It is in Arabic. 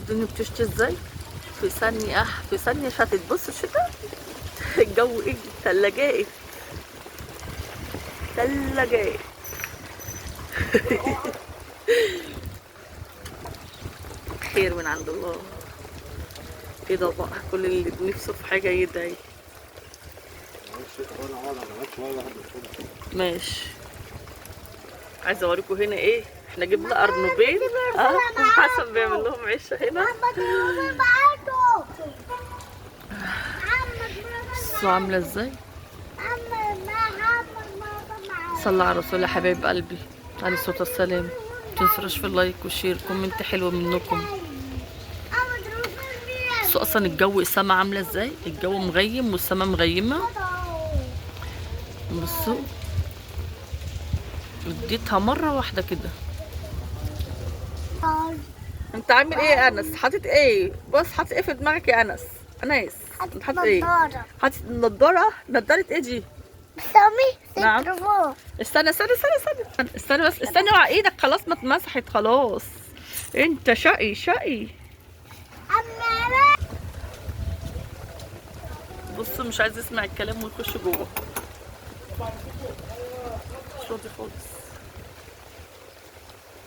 الدنيا بتشتي ازاي في ثانية، في ثانية شتت. بص الشتا الجو ايه، تلاجات تلاجات. خير من عند الله. كده بقى كل اللي نفسه في حاجة يدعي. ماشي. عايزة اوريكم هنا ايه، احنا جبنا ارنبين. حسن بيعمل لهم عشة هنا. بصوا عاملة ازاي. صلى على الرسول يا حبايب قلبي عليه الصلاة والسلام. متنسوش في اللايك والشير، كومنت حلوة منكم. بصوا اصلا الجو، السما عاملة ازاي، الجو مغيم والسما مغيمة. بصوا اديتها مرة واحدة كده. انت عامل ايه يا انس؟ حاطط ايه؟ بص حاطط ايه في دماغك يا انس؟ انس انت حاطط ايه؟ حاطط نضارة. نضارة ايه دي؟ نعم. استنى بس، استنى اوعى ايدك، خلاص ما اتمسحت خلاص. انت شقي شقي. بص مش عايز يسمع الكلام ويخش جوه. مش راضي خالص.